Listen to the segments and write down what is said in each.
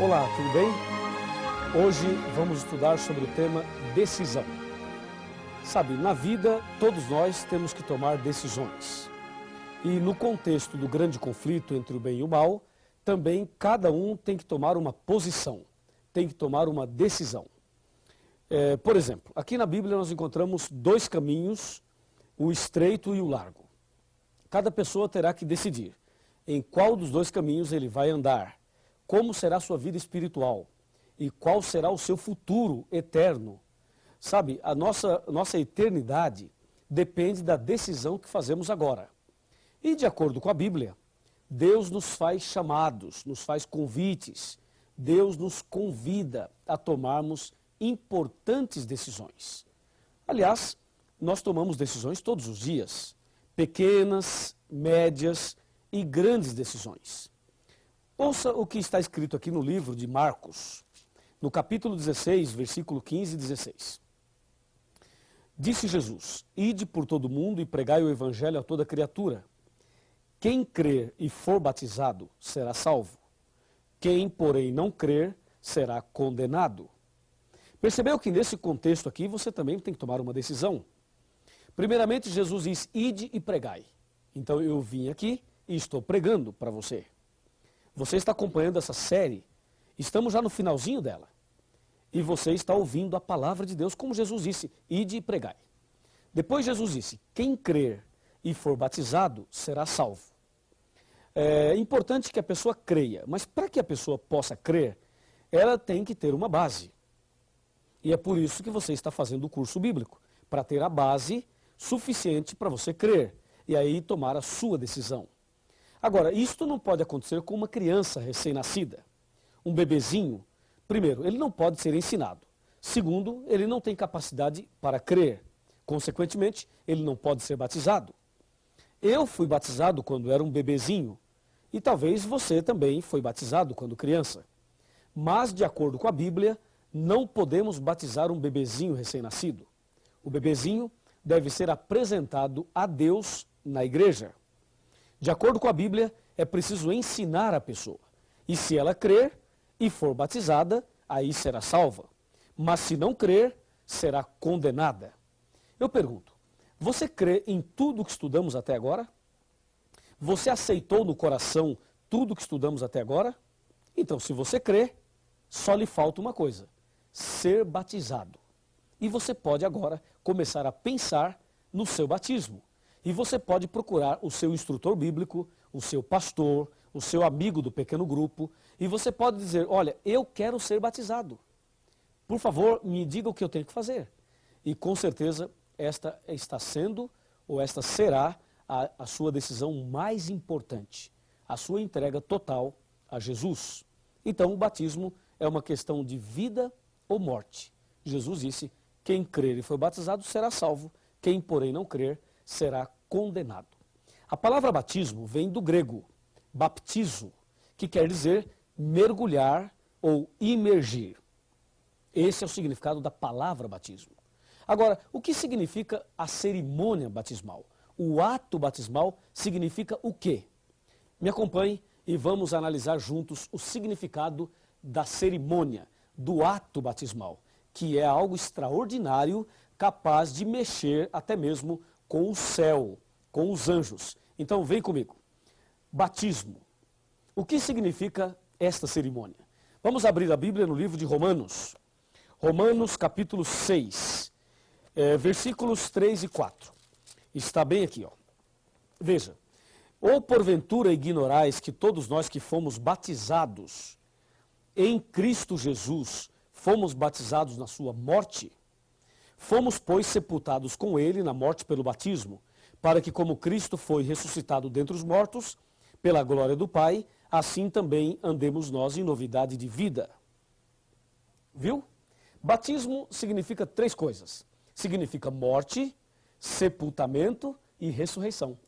Olá, tudo bem? Hoje vamos estudar sobre o tema decisão. Sabe, na vida todos nós temos que tomar decisões. E no contexto do grande conflito entre o bem e o mal, também cada um tem que tomar uma posição, tem que tomar uma decisão. Por exemplo, aqui na Bíblia nós encontramos dois caminhos, o estreito e o largo. Cada pessoa terá que decidir em qual dos dois caminhos ele vai andar, como será a sua vida espiritual e qual será o seu futuro eterno. Sabe, a nossa eternidade depende da decisão que fazemos agora. E de acordo com a Bíblia, Deus nos faz chamados, nos faz convites, Deus nos convida a tomarmos importantes decisões. Aliás, nós tomamos decisões todos os dias, pequenas, médias e grandes decisões. Ouça o que está escrito aqui no livro de Marcos, no capítulo 16, versículo 15 e 16. Disse Jesus: Ide por todo o mundo e pregai o evangelho a toda criatura. Quem crer e for batizado será salvo. Quem, porém, não crer será condenado. Percebeu que nesse contexto aqui você também tem que tomar uma decisão? Primeiramente, Jesus diz: Ide e pregai. Então eu vim aqui e estou pregando para você. Você está acompanhando essa série, estamos já no finalzinho dela. E você está ouvindo a palavra de Deus, como Jesus disse: Ide e pregai. Depois Jesus disse: Quem crer e for batizado será salvo. É importante que a pessoa creia, mas para que a pessoa possa crer, ela tem que ter uma base. E é por isso que você está fazendo o curso bíblico, para ter a base suficiente para você crer e aí tomar a sua decisão. Agora, isto não pode acontecer com uma criança recém-nascida. Um bebezinho, primeiro, ele não pode ser ensinado. Segundo, ele não tem capacidade para crer. Consequentemente, ele não pode ser batizado. Eu fui batizado quando era um bebezinho e talvez você também foi batizado quando criança. Mas, de acordo com a Bíblia, não podemos batizar um bebezinho recém-nascido. O bebezinho deve ser apresentado a Deus na igreja. De acordo com a Bíblia, é preciso ensinar a pessoa. E se ela crer e for batizada, aí será salva. Mas se não crer, será condenada. Eu pergunto, você crê em tudo que estudamos até agora? Você aceitou no coração tudo que estudamos até agora? Então, se você crê, só lhe falta uma coisa: ser batizado. E você pode agora começar a pensar no seu batismo. E você pode procurar o seu instrutor bíblico, o seu pastor, o seu amigo do pequeno grupo, e você pode dizer: olha, eu quero ser batizado. Por favor, me diga o que eu tenho que fazer. E com certeza esta está sendo, ou esta será, a sua decisão mais importante, a sua entrega total a Jesus. Então o batismo é uma questão de vida ou morte. Jesus disse: quem crer e for batizado será salvo, quem porém não crer será condenado. A palavra batismo vem do grego baptizo, que quer dizer mergulhar ou imergir. Esse é o significado da palavra batismo. Agora, o que significa a cerimônia batismal? O ato batismal significa o quê? Me acompanhe e vamos analisar juntos o significado da cerimônia, do ato batismal, que é algo extraordinário, capaz de mexer até mesmo com o céu, com os anjos. Então vem comigo. Batismo. O que significa esta cerimônia? Vamos abrir a Bíblia no livro de Romanos. Romanos capítulo 6, versículos 3 e 4. Está bem aqui, ó. Veja. Ou porventura ignorais que todos nós que fomos batizados em Cristo Jesus, fomos batizados na sua morte? Fomos, pois, sepultados com ele na morte pelo batismo, para que como Cristo foi ressuscitado dentre os mortos, pela glória do Pai, assim também andemos nós em novidade de vida. Viu? Batismo significa três coisas. Significa morte, sepultamento e ressurreição.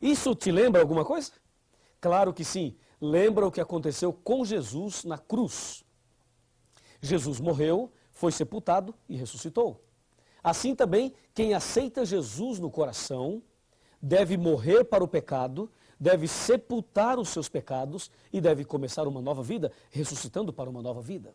Isso te lembra alguma coisa? Claro que sim. Lembra o que aconteceu com Jesus na cruz. Jesus morreu, foi sepultado e ressuscitou. Assim também, quem aceita Jesus no coração deve morrer para o pecado, deve sepultar os seus pecados e deve começar uma nova vida, ressuscitando para uma nova vida.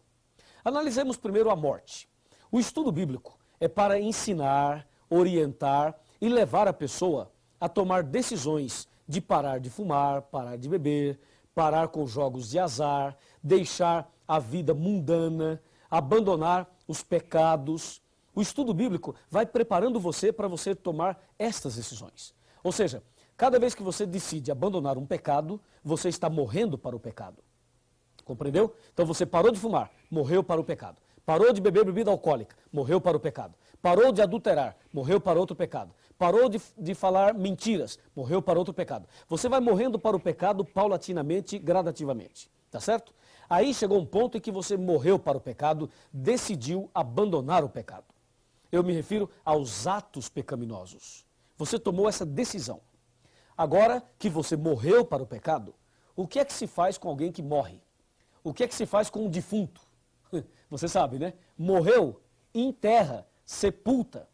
Analisemos primeiro a morte. O estudo bíblico é para ensinar, orientar e levar a pessoa a tomar decisões de parar de fumar, parar de beber, parar com jogos de azar, deixar a vida mundana, abandonar os pecados. O estudo bíblico vai preparando você para você tomar estas decisões. Ou seja, cada vez que você decide abandonar um pecado, você está morrendo para o pecado. Compreendeu? Então você parou de fumar, morreu para o pecado. Parou de beber bebida alcoólica, morreu para o pecado. Parou de adulterar, morreu para outro pecado. Parou de falar mentiras, morreu para outro pecado. Você vai morrendo para o pecado paulatinamente, gradativamente. Tá certo? Aí chegou um ponto em que você morreu para o pecado, decidiu abandonar o pecado. Eu me refiro aos atos pecaminosos. Você tomou essa decisão. Agora que você morreu para o pecado, o que é que se faz com alguém que morre? O que é que se faz com um defunto? Você sabe, né? Morreu, enterra, sepulta.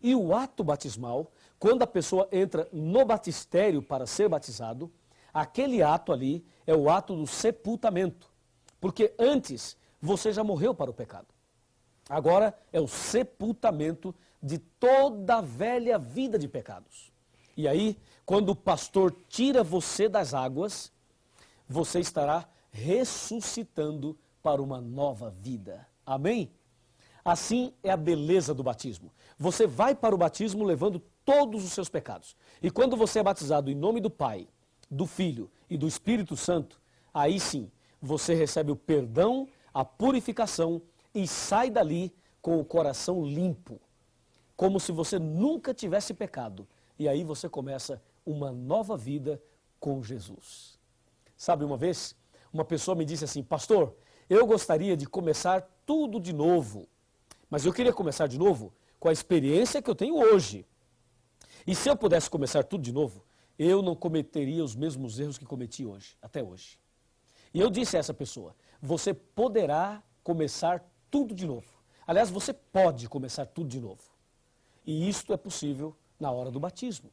E o ato batismal, quando a pessoa entra no batistério para ser batizado, aquele ato ali é o ato do sepultamento. Porque antes você já morreu para o pecado. Agora é o sepultamento de toda a velha vida de pecados. E aí, quando o pastor tira você das águas, você estará ressuscitando para uma nova vida. Amém? Assim é a beleza do batismo. Você vai para o batismo levando todos os seus pecados. E quando você é batizado em nome do Pai, do Filho e do Espírito Santo, aí sim, você recebe o perdão, a purificação e sai dali com o coração limpo, como se você nunca tivesse pecado. E aí você começa uma nova vida com Jesus. Sabe, uma vez, uma pessoa me disse assim: pastor, eu gostaria de começar tudo de novo, mas eu queria começar de novo com a experiência que eu tenho hoje. E se eu pudesse começar tudo de novo, eu não cometeria os mesmos erros que cometi hoje, até hoje. E eu disse a essa pessoa: você poderá começar tudo de novo. Aliás, você pode começar tudo de novo. E isto é possível na hora do batismo.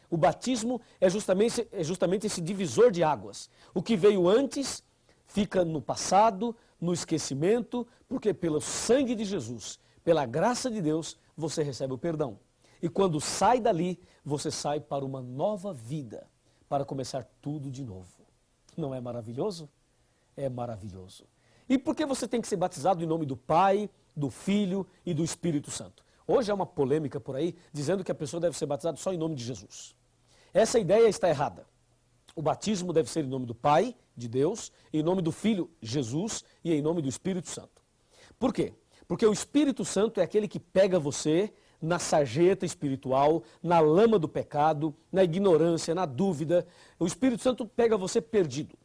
O batismo é justamente esse divisor de águas. O que veio antes fica no passado, no esquecimento, porque pelo sangue de Jesus, pela graça de Deus, você recebe o perdão. E quando sai dali, você sai para uma nova vida, para começar tudo de novo. Não é maravilhoso? É maravilhoso. E por que você tem que ser batizado em nome do Pai, do Filho e do Espírito Santo? Hoje há uma polêmica por aí, dizendo que a pessoa deve ser batizada só em nome de Jesus. Essa ideia está errada. O batismo deve ser em nome do Pai, de Deus, em nome do Filho, Jesus, e em nome do Espírito Santo. Por quê? Porque o Espírito Santo é aquele que pega você na sarjeta espiritual, na lama do pecado, na ignorância, na dúvida. O Espírito Santo pega você perdido.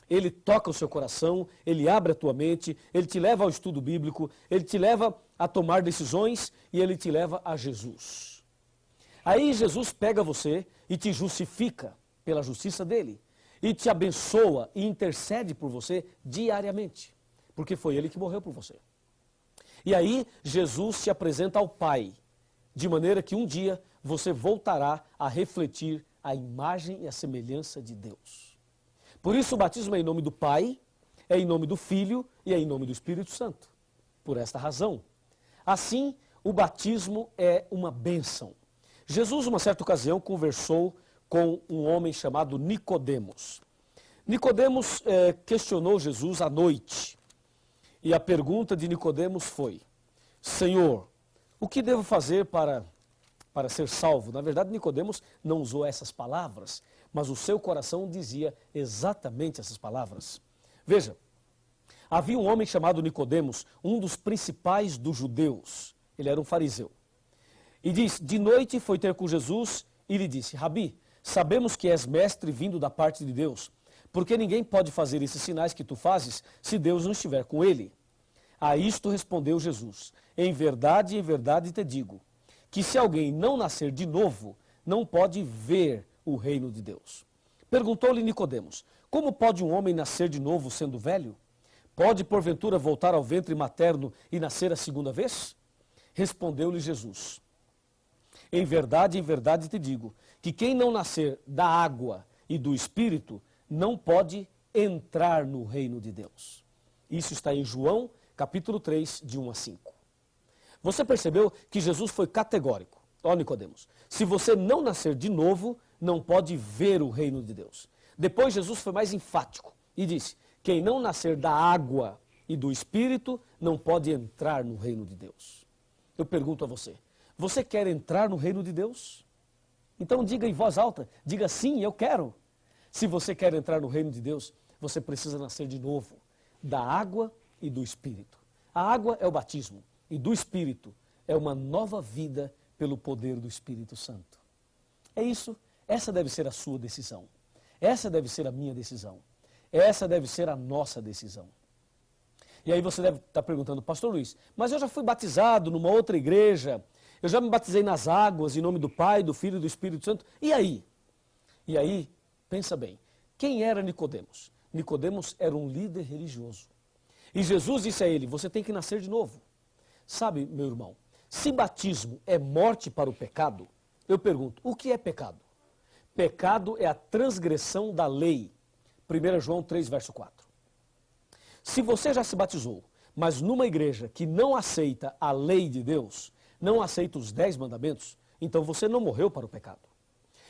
Ele toca o seu coração, ele abre a tua mente, ele te leva ao estudo bíblico, ele te leva a tomar decisões e ele te leva a Jesus. Aí Jesus pega você e te justifica pela justiça dele, e te abençoa e intercede por você diariamente, porque foi ele que morreu por você. E aí Jesus te apresenta ao Pai, de maneira que um dia você voltará a refletir a imagem e a semelhança de Deus. Por isso o batismo é em nome do Pai, é em nome do Filho e é em nome do Espírito Santo. Por esta razão. Assim, o batismo é uma bênção. Jesus, uma certa ocasião, conversou com um homem chamado Nicodemos. Nicodemos questionou Jesus à noite. E a pergunta de Nicodemos foi: Senhor, o que devo fazer para ser salvo? Na verdade, Nicodemos não usou essas palavras, mas o seu coração dizia exatamente essas palavras. Veja, havia um homem chamado Nicodemos, um dos principais dos judeus. Ele era um fariseu. E diz: de noite foi ter com Jesus e lhe disse: Rabi, sabemos que és mestre vindo da parte de Deus, porque ninguém pode fazer esses sinais que tu fazes se Deus não estiver com ele. A isto respondeu Jesus: em verdade te digo, que se alguém não nascer de novo, não pode ver o reino de Deus. Perguntou-lhe Nicodemos: como pode um homem nascer de novo sendo velho? Pode porventura voltar ao ventre materno e nascer a segunda vez? Respondeu-lhe Jesus: em verdade te digo, que quem não nascer da água e do Espírito não pode entrar no reino de Deus. Isso está em João, capítulo 3, de 1 a 5. Você percebeu que Jesus foi categórico. Ó Nicodemos, se você não nascer de novo, não pode ver o reino de Deus. Depois Jesus foi mais enfático e disse, quem não nascer da água e do Espírito não pode entrar no reino de Deus. Eu pergunto a você, você quer entrar no reino de Deus? Então diga em voz alta, diga sim, eu quero. Se você quer entrar no reino de Deus, você precisa nascer de novo, da água e do Espírito. A água é o batismo e do Espírito é uma nova vida pelo poder do Espírito Santo. É isso, essa deve ser a sua decisão. Essa deve ser a minha decisão. Essa deve ser a nossa decisão. E aí você deve estar perguntando, pastor Luiz, mas eu já fui batizado numa outra igreja, eu já me batizei nas águas em nome do Pai, do Filho e do Espírito Santo. E aí? E aí, pensa bem, quem era Nicodemos? Nicodemos era um líder religioso. E Jesus disse a ele, você tem que nascer de novo. Sabe, meu irmão, se batismo é morte para o pecado, eu pergunto, o que é pecado? Pecado é a transgressão da lei. 1 João 3, verso 4. Se você já se batizou, mas numa igreja que não aceita a lei de Deus, não aceita os 10 mandamentos, então você não morreu para o pecado.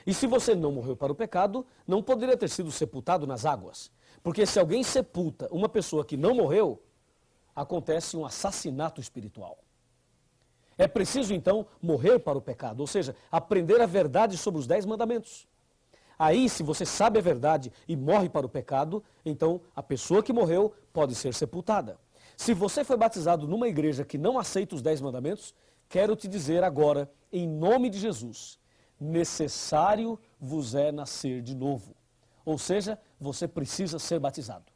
E se você não morreu para o pecado, não poderia ter sido sepultado nas águas. Porque se alguém sepulta uma pessoa que não morreu, acontece um assassinato espiritual. É preciso, então, morrer para o pecado, ou seja, aprender a verdade sobre os 10 mandamentos. Aí, se você sabe a verdade e morre para o pecado, então a pessoa que morreu pode ser sepultada. Se você foi batizado numa igreja que não aceita os 10 mandamentos, quero te dizer agora, em nome de Jesus, necessário vos é nascer de novo. Ou seja, você precisa ser batizado.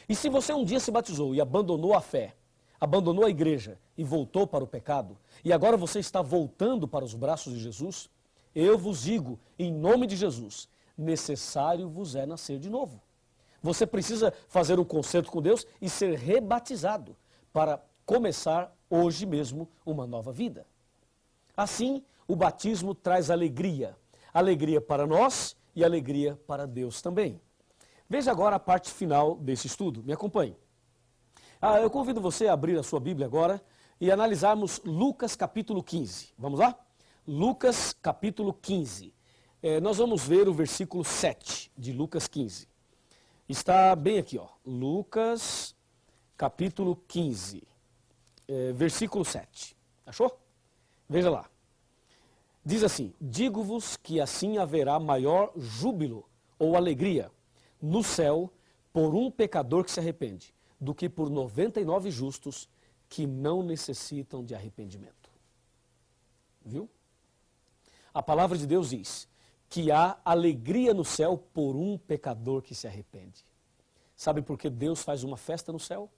E se você um dia se batizou e abandonou a fé, abandonou a igreja e voltou para o pecado, e agora você está voltando para os braços de Jesus, eu vos digo, em nome de Jesus, necessário vos é nascer de novo. Você precisa fazer um concerto com Deus e ser rebatizado para começar hoje mesmo uma nova vida. Assim, o batismo traz alegria. Alegria para nós e alegria para Deus também. Veja agora a parte final desse estudo. Me acompanhe. Eu convido você a abrir a sua Bíblia agora e analisarmos Lucas capítulo 15. Vamos lá? Lucas capítulo 15. Nós vamos ver o versículo 7 de Lucas 15. Está bem aqui, ó. Lucas capítulo 15, versículo 7. Achou? Veja lá. Diz assim, digo-vos que assim haverá maior júbilo ou alegria no céu por um pecador que se arrepende, do que por 99 justos que não necessitam de arrependimento. Viu? A palavra de Deus diz que há alegria no céu por um pecador que se arrepende. Sabe por que Deus faz uma festa no céu?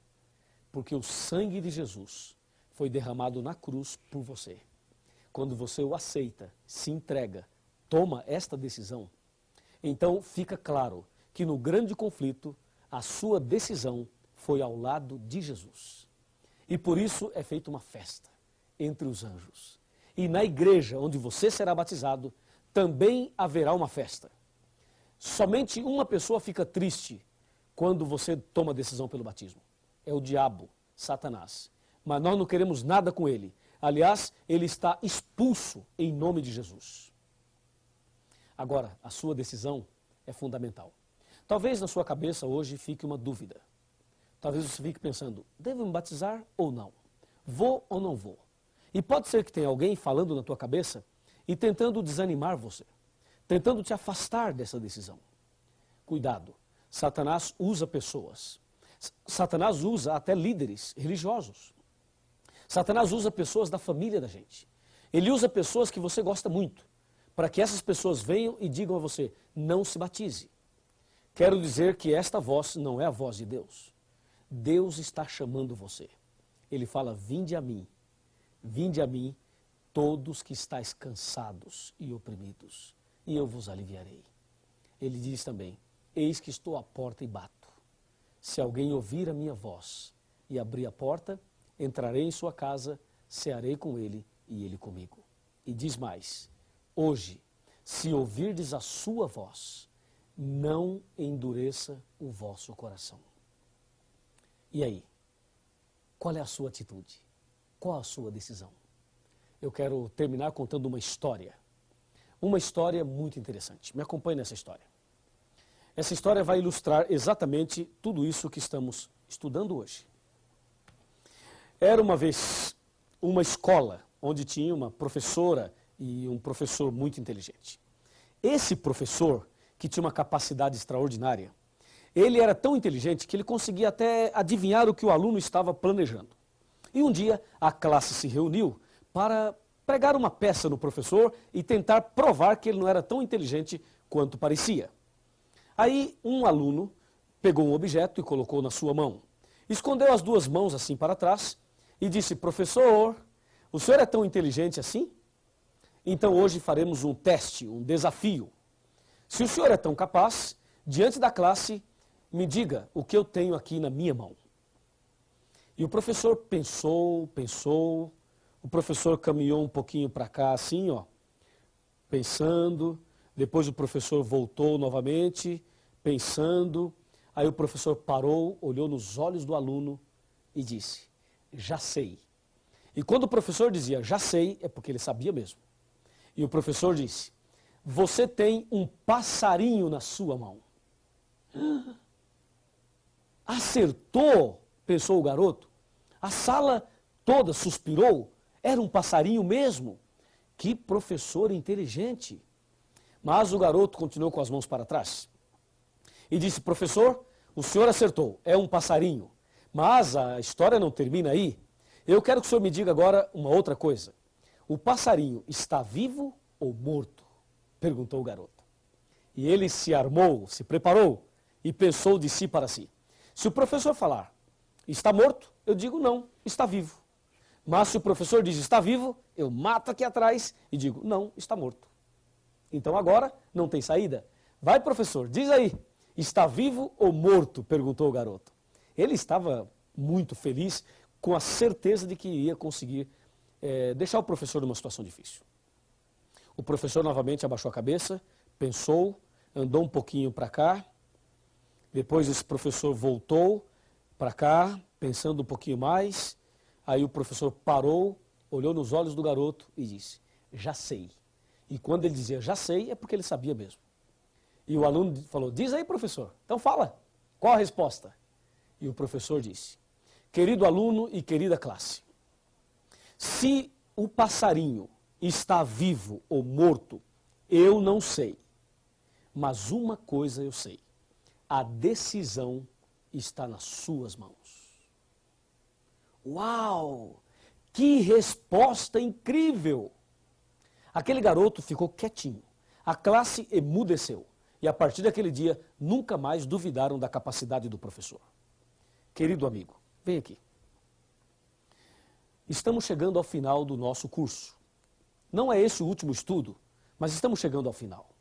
Porque o sangue de Jesus foi derramado na cruz por você. Quando você o aceita, se entrega, toma esta decisão, então fica claro que no grande conflito, a sua decisão foi ao lado de Jesus. E por isso é feita uma festa entre os anjos. E na igreja onde você será batizado, também haverá uma festa. Somente uma pessoa fica triste quando você toma a decisão pelo batismo. É o diabo, Satanás. Mas nós não queremos nada com ele. Aliás, ele está expulso em nome de Jesus. Agora, a sua decisão é fundamental. Talvez na sua cabeça hoje fique uma dúvida. Talvez você fique pensando, devo me batizar ou não? Vou ou não vou? E pode ser que tenha alguém falando na tua cabeça e tentando desanimar você, tentando te afastar dessa decisão. Cuidado, Satanás usa pessoas. Satanás usa até líderes religiosos. Satanás usa pessoas da família da gente. Ele usa pessoas que você gosta muito, para que essas pessoas venham e digam a você, não se batize. Quero dizer que esta voz não é a voz de Deus. Deus está chamando você. Ele fala, vinde a mim, todos que estáis cansados e oprimidos, e eu vos aliviarei. Ele diz também, eis que estou à porta e bato. Se alguém ouvir a minha voz e abrir a porta, entrarei em sua casa, cearei com ele e ele comigo. E diz mais, hoje, se ouvirdes a sua voz, não endureça o vosso coração. E aí? Qual é a sua atitude? Qual a sua decisão? Eu quero terminar contando uma história. Uma história muito interessante. Me acompanhe nessa história. Essa história vai ilustrar exatamente tudo isso que estamos estudando hoje. Era uma vez uma escola onde tinha uma professora e um professor muito inteligente. Esse professor, que tinha uma capacidade extraordinária, ele era tão inteligente que ele conseguia até adivinhar o que o aluno estava planejando. E um dia a classe se reuniu para pregar uma peça no professor e tentar provar que ele não era tão inteligente quanto parecia. Aí um aluno pegou um objeto e colocou na sua mão. Escondeu as duas mãos assim para trás e disse: professor, o senhor é tão inteligente assim? Então hoje faremos um teste, um desafio. Se o senhor é tão capaz, diante da classe, me diga o que eu tenho aqui na minha mão. E o professor pensou, o professor caminhou um pouquinho para cá assim, ó, pensando, depois o professor voltou novamente, pensando, aí o professor parou, olhou nos olhos do aluno e disse: já sei. E quando o professor dizia já sei, é porque ele sabia mesmo. E o professor disse: você tem um passarinho na sua mão. Acertou, pensou o garoto. A sala toda suspirou. Era um passarinho mesmo. Que professor inteligente. Mas o garoto continuou com as mãos para trás. E disse: professor, o senhor acertou, é um passarinho. Mas a história não termina aí. Eu quero que o senhor me diga agora uma outra coisa. O passarinho está vivo ou morto? Perguntou o garoto. E ele se armou, se preparou e pensou de si para si: se o professor falar está morto, eu digo não, está vivo. Mas se o professor diz está vivo, eu mato aqui atrás e digo não, está morto. Então agora não tem saída. Vai, professor, diz aí, está vivo ou morto? Perguntou o garoto. Ele estava muito feliz, com a certeza de que ia conseguir deixar o professor numa situação difícil. O professor novamente abaixou a cabeça, pensou, andou um pouquinho para cá. Depois esse professor voltou para cá, pensando um pouquinho mais. Aí o professor parou, olhou nos olhos do garoto e disse: já sei. E quando ele dizia já sei, é porque ele sabia mesmo. E o aluno falou: diz aí, professor, então fala, qual a resposta? E o professor disse: querido aluno e querida classe, se o passarinho está vivo ou morto, eu não sei. Mas uma coisa eu sei: a decisão está nas suas mãos. Uau! Que resposta incrível! Aquele garoto ficou quietinho. A classe emudeceu. E a partir daquele dia, nunca mais duvidaram da capacidade do professor. Querido amigo, vem aqui. Estamos chegando ao final do nosso curso. Não é esse o último estudo, mas estamos chegando ao final.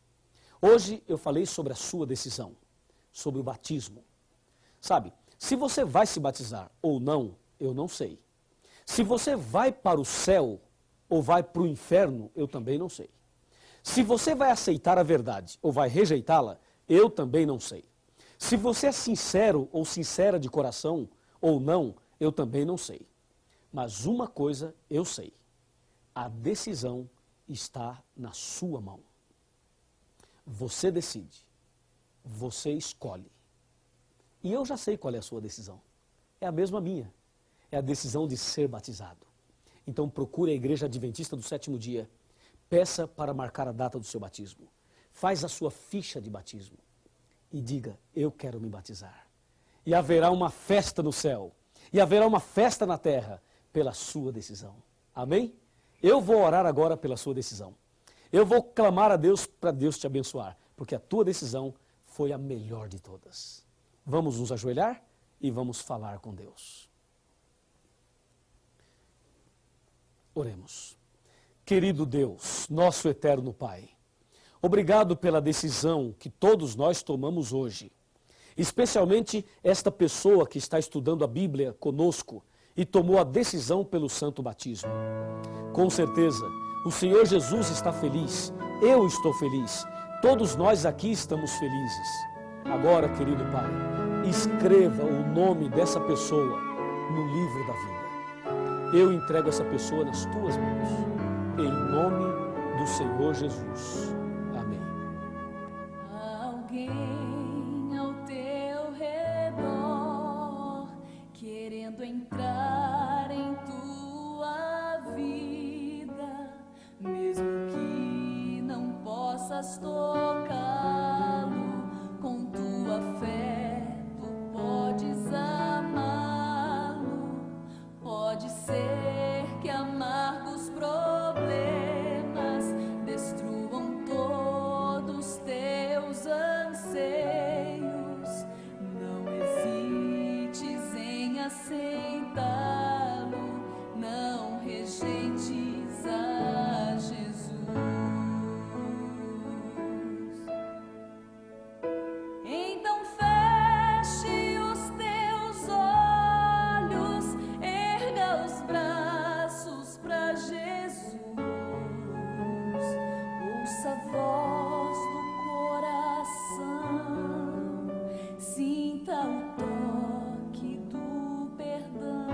Hoje eu falei sobre a sua decisão, sobre o batismo. Sabe, se você vai se batizar ou não, eu não sei. Se você vai para o céu ou vai para o inferno, eu também não sei. Se você vai aceitar a verdade ou vai rejeitá-la, eu também não sei. Se você é sincero ou sincera de coração ou não, eu também não sei. Mas uma coisa eu sei: a decisão está na sua mão. Você decide, você escolhe. E eu já sei qual é a sua decisão. É a mesma minha. É a decisão de ser batizado. Então procure a Igreja Adventista do Sétimo Dia. Peça para marcar a data do seu batismo. Faz a sua ficha de batismo. E diga: eu quero me batizar. E haverá uma festa no céu. E haverá uma festa na terra pela sua decisão. Amém? Eu vou orar agora pela sua decisão. Eu vou clamar a Deus para Deus te abençoar. Porque a tua decisão foi a melhor de todas. Vamos nos ajoelhar e vamos falar com Deus. Oremos. Querido Deus, nosso eterno Pai, obrigado pela decisão que todos nós tomamos hoje. Especialmente esta pessoa que está estudando a Bíblia conosco e tomou a decisão pelo santo batismo. Com certeza, o Senhor Jesus está feliz Eu estou feliz. Todos nós aqui estamos felizes. Agora, querido Pai, escreva o nome dessa pessoa no livro da vida. Eu entrego essa pessoa nas tuas mãos. Em nome do Senhor Jesus. Amém. Alguém ao teu redor querendo entrar em tua vida, mesmo que não possas tocá-lo, com tua fé tu podes amá-lo. Pode ser que amargos problemas destruam todos teus anseios. Não hesites em aceitá-lo, não rejeites a Jesus. Então feche os teus olhos, erga os braços para Jesus. Ouça a voz do coração, sinta o toque do perdão.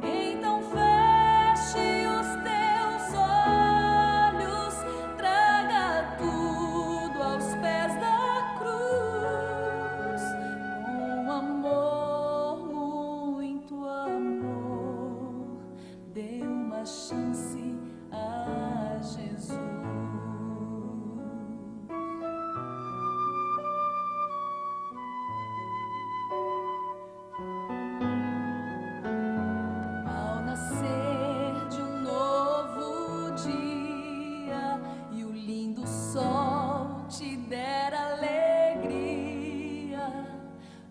Então feche os teus olhos, traga tudo aos pés da cruz. Com amor, muito amor, dê uma chance a Jesus. Ao nascer de um novo dia e o lindo sol te der alegria,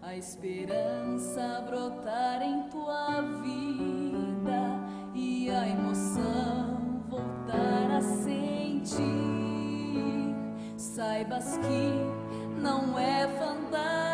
a esperança brotar em tua vida e a emoção voltar a sentir, saibas que não é fantasia